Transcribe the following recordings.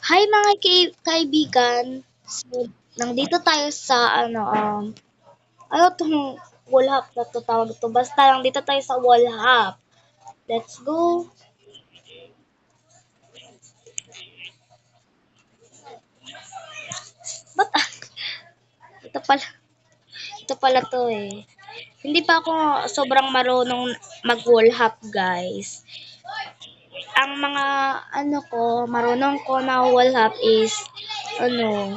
Hi mga kaibigan. So, nandito tayo sa ano tong wall hop na to tawag to. Basta lang dito tayo sa wall hop. Let's go. Ba't ito pala to eh. Hindi pa ako sobrang marunong mag wall hop guys. Ang mga marunong ko na wall hop is ano,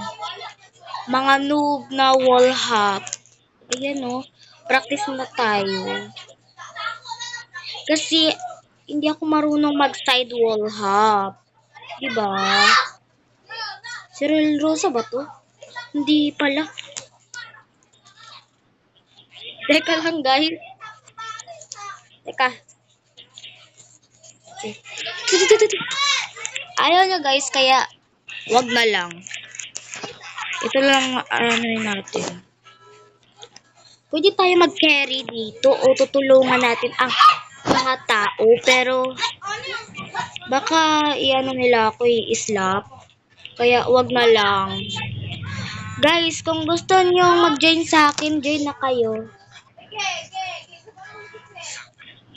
mga noob na wall hop. Ayan oh, practice na tayo. Kasi hindi ako marunong mag side wall hop. 'Di ba? Si Real Rosa ba 'to? Hindi pala. Teka lang guys. Teka. Ayaw niya guys, kaya wag na lang. Ito lang natin. Pwede tayo mag-carry dito o tutulungan natin ang mga tao. Pero baka iano nila ako i-slap. Kaya wag na lang. Guys, kung gusto nyo mag-join sa akin, join na kayo.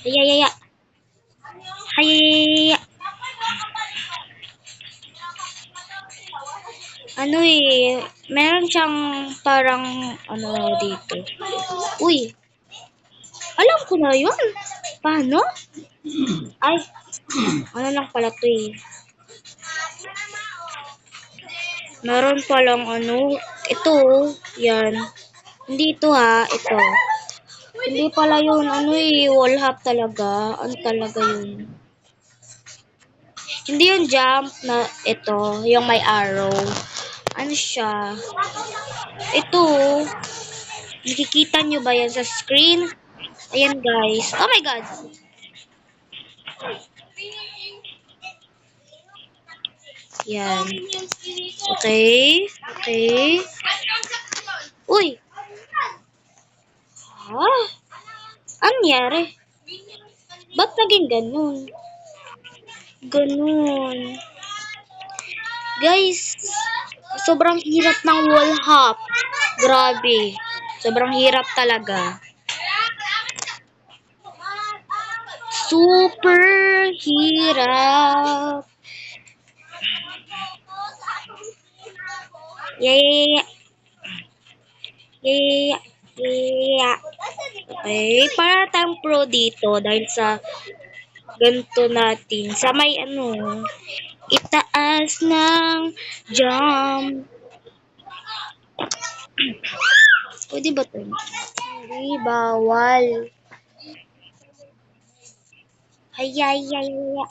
Hayayaya. Hayayaya. Ano eh, meron siyang parang dito. Uy, alam ko na yun. Paano? Ay, ano lang pala to eh. Meron palang ito, yan. Hindi ito ha, ito. Hindi pala yun, wall hop talaga. Ano talaga yun? Hindi yung jump na ito, yung may arrow. Ano siya? Ito, nakikita nyo ba yan sa screen? Ayan guys. Oh my god. Yan. Okay. Okay. Uy. Ha? Ano nangyari? Ba't naging ganun? Ganun. Guys, sobrang hirap ng wall hop. Grabe. Sobrang hirap talaga. Super hirap. Yeah. Yeah. Yeah. Okay, para tayong pro dito dahil sa ganito natin. Sa may itaas ng jump. Pwede ba ito? Hindi, bawal. Hayayayaya.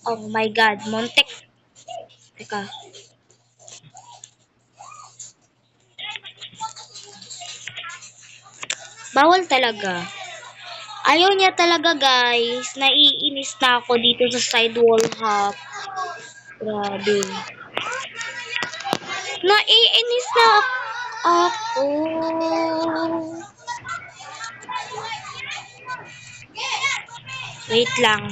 Oh my god, Montek. Teka. Bawal talaga. Ayaw niya talaga guys. Naiinis na ako dito sa side wall hop. Grabe. Naiinis na ako. Wait lang.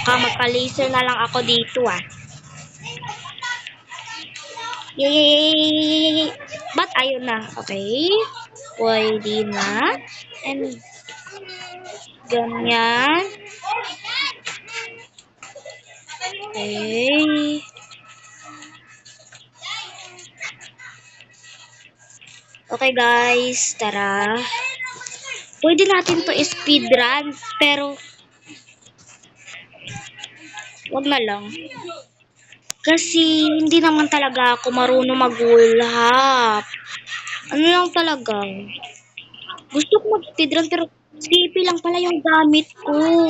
Magpa-laser na lang ako dito ah. Yay! Ba't ayaw na? Okay. Pwede na. And ganyan. Okay. Okay guys, tara. Pwede natin to speedrun, pero wag na lang. Kasi hindi naman talaga ako marunong mag-wall hop. Ano lang talaga. Gusto ko mag-speedrun pero CP lang pala yung gamit ko.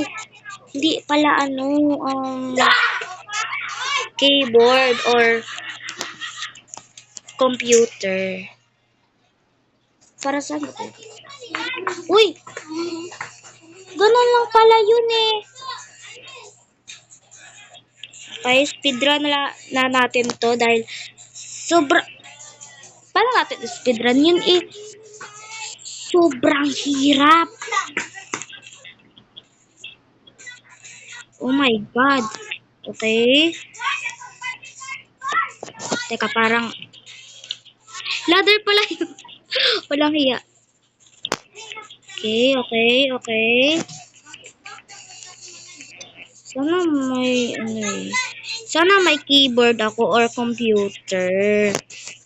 Hindi pala keyboard or computer. Para saan ito? Uy! Ganun lang pala yun eh. Okay, speedrun na natin to dahil paano natin speedrun yun eh? Sobrang hirap. Oh my god. Okay. Teka, parang ladder pala yun. Walang hiya. Okay, okay, okay. Sana sana may keyboard ako or computer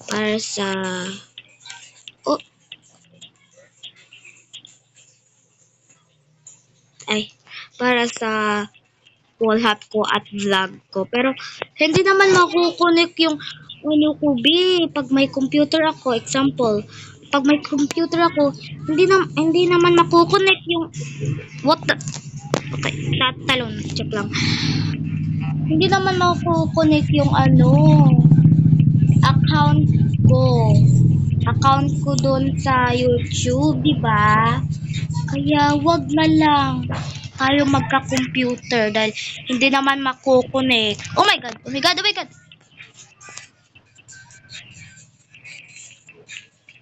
para sa oh, ay para sa wall hack ko at vlog ko. Pero hindi naman makukunik yung ano ko, B. Pag may computer ako, example, pag may computer ako, hindi naman makukunik yung what the, okay, talon, check lang. Hindi naman makukunik yung ano, account ko. Account ko doon sa YouTube, di ba? Kaya wag na lang tayo magka-computer dahil hindi naman makukunik. Oh my god, oh my god, oh my god.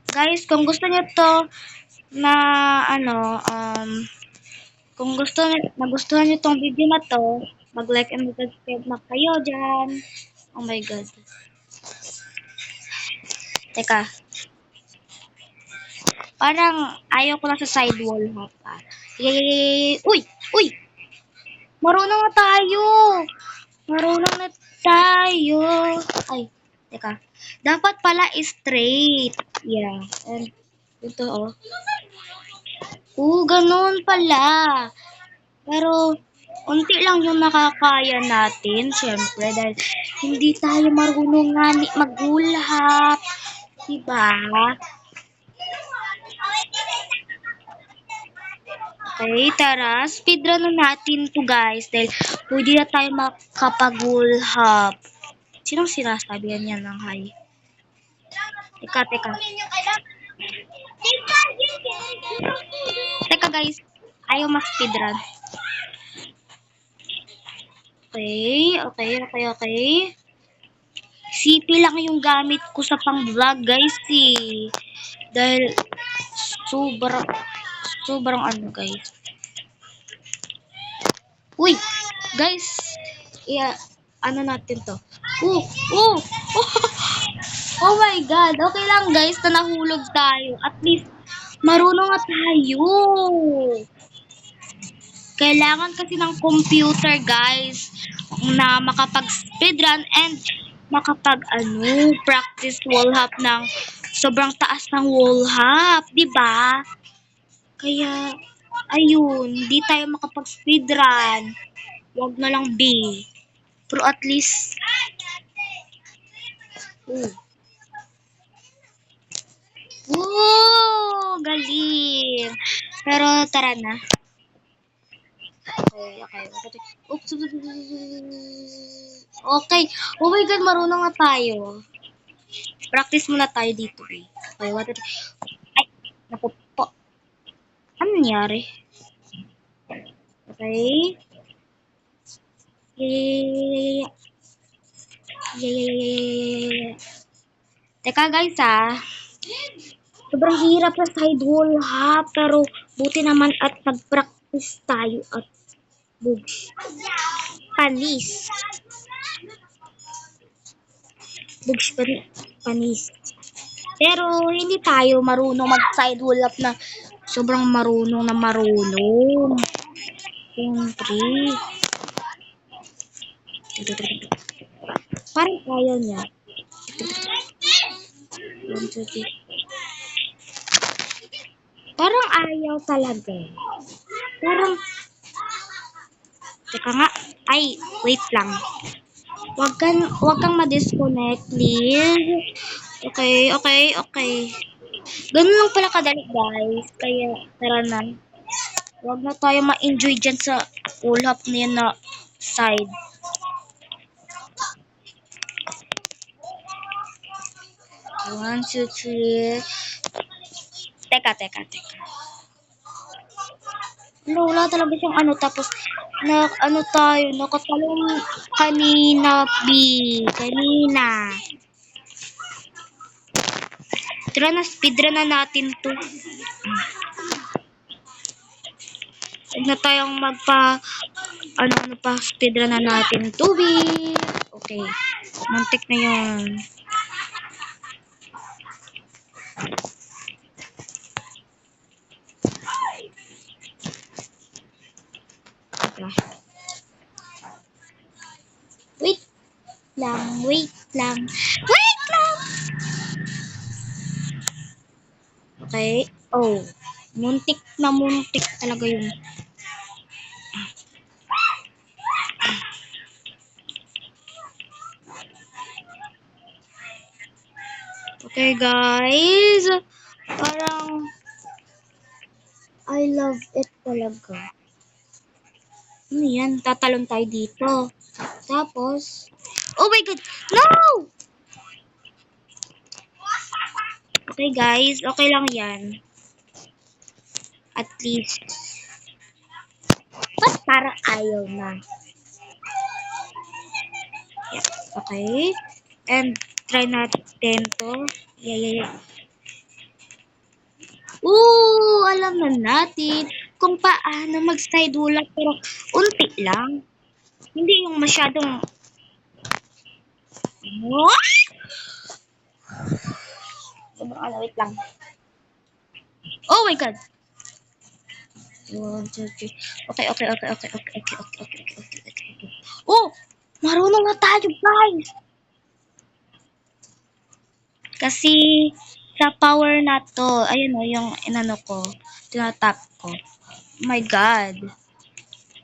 Guys, kung gusto niyo to na ano, kung nagustuhan niyo tong video na to, mag-like and subscribe na kayo dyan. Oh my god. Teka, parang ayaw ko lang sa side wall ha pa. Yay! Uy! Uy! Marunong na tayo! Marunong na tayo! Ay, teka. Dapat pala straight. Yeah. And, ito oh. Ganun pala. Pero, unti lang yung nakakaya natin, syempre, dahil hindi tayo marunong nga maghulap. Diba? Okay, tara, speedrun na natin to guys, dahil pwede na tayo makapag-hulap. Sinong sinasabihan niya ng hi? Teka. Teka guys, ayaw mag-speedrun. Okay. CP lang yung gamit ko sa pang-vlog guys eh. Dahil sobrang ano guys. Uy, guys. Yeah, ano natin to? Oh, oh, oh, oh my god. Okay lang guys na nahulog tayo. At least marunong na tayo. Kailangan kasi ng computer guys na makapag-speedrun and practice wall hop ng sobrang taas ng wall hop, 'di ba? Kaya ayun, di tayo makapag-speedrun. Wag na lang B. Pero at least oh. Woo! Galing. Pero tara na. Okay. Oops. Okay. Oh my god, marunong na tayo. Practice muna tayo dito eh. Okay, ay, naku po. Ano nangyari? Okay. Yeah. Teka guys sobrang hirap sa side wall ha. Pero buti naman at nag-practice tayo at bugs. Panis. Bugs panis. Pero hindi tayo marunong mag-side wall up na sobrang marunong na marunong. Siyempre. Parang kaya niya. 1, 2, 3. Parang ayaw talaga. Parang teka nga. Ay, wait lang. Wag kang ma-disconnect, please. Okay. Ganun lang pala kadali, guys. Kaya, tara na. Wag na tayo ma-enjoy dyan sa ulap na yan na side. One, two, three. Teka. Wala talaga siyang ano. Tapos, nakatalong kanina, B. Kanina. Tara na, speedrun na natin to. Huwag na tayong ano pa, speedrun na natin. Tubig! Okay. Muntik na yun. Teka. Wait lang, wait lang. Wait lang! Okay. Oh. Muntik na muntik talaga yun. Okay, guys. Parang I love it talaga. Ano yan? Tatalon tayo dito. Tapos, oh my God! No! Okay, guys. Okay lang yan. At least. Ba't parang ayaw na? Okay. And try natin to. Yeah. Alam na natin kung paano mag-side hula pero unti lang. Hindi yung masyadong wait lang. Oh my God. 1, 2, 3. Okay. Oh! Marunong na tayo, guys! Kasi sa power na to, ayun o, yung inano ko, tinatap ko. Oh my God.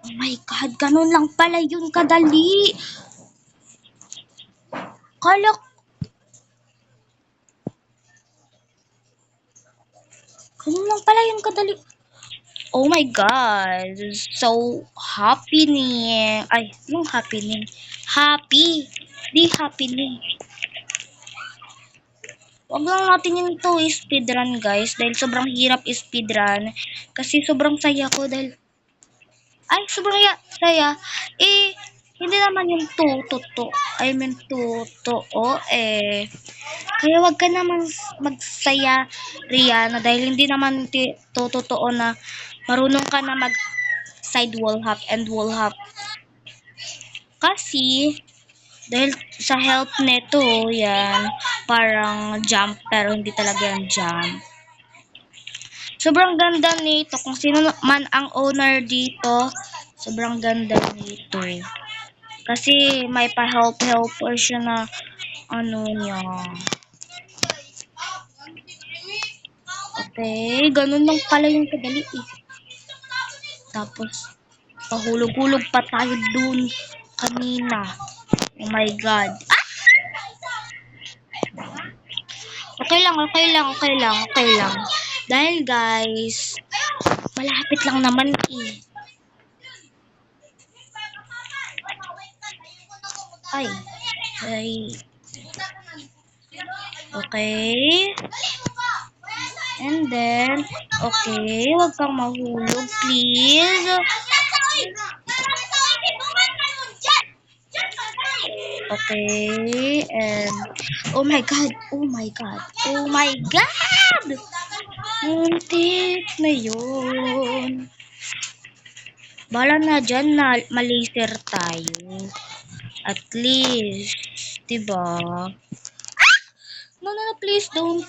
Oh my God, ganun lang pala yun kadali. Kala, ganun lang pala yun kadali. Oh my God, so happening. Ay, yung happening. Happy. Di happening. Wag lang natin yung to speedrun guys dahil sobrang hirap speedrun. Kasi sobrang saya ko dahil ay sobrang saya. Eh, hindi naman yung to. I mean totoo eh. Kaya wag ka naman magsaya Rihanna dahil hindi naman to totoo na marunong ka na mag side wall hop and wall hop. Kasi dahil sa help nito, yan, parang jump pero hindi talaga yung jump. Sobrang ganda nito. Kung sino man ang owner dito, sobrang ganda nito. Kasi may pa-helper siya na ano niya. Okay, ganun lang pala yung kadali eh. Tapos, pahulog-hulog pa tayo dun kanina. Oh my God. Okay lang. Dahil guys, malapit lang naman eh. Ay. Okay. And then, okay, wag kang mahulog, please. Okay, and oh my God. Muntik na yun. Bala na dyan na malaser tayo. At least, diba? No, please don't.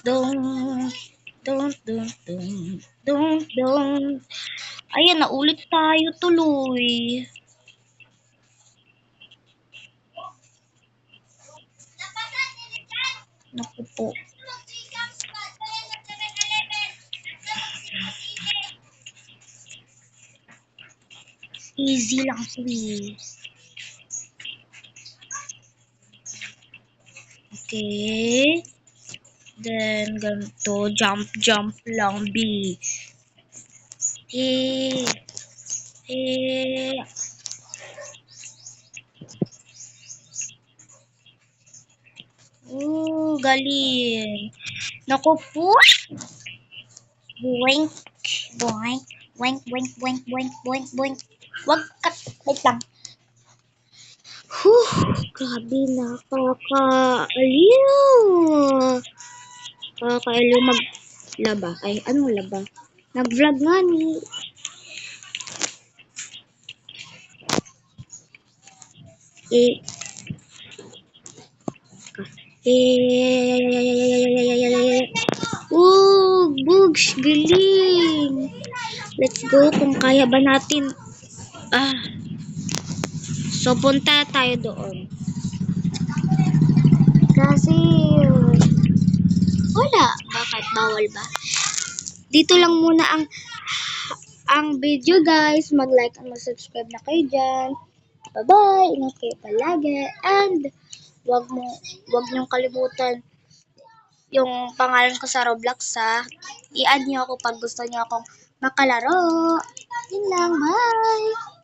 Ayan, naulit tayo tuloy. Naku po. Easy lang please. Okay. Then, ganito. Jump lang, B. Eh. Galing. Naku po. Boink. Boink. Wait lang. Grabe nakakaaliw. Nakakaaliw maglaba. Ay, anong laba? Nag-vlog nga ni. Eh, eh, Bugs, galing. Let's go kung kaya ba natin. Ah, so punta tayo doon. Kasi, wala. Bakit? Bawal ba? Dito lang muna ang video guys. Mag-like and mag-subscribe na kayo dyan. Bye-bye. Ingat kayo palagi. And, wag niyong kalimutan yung pangalan ko sa Roblox ha. I-add niyo ako pag gusto niyo akong makalaro. Yun lang. Bye!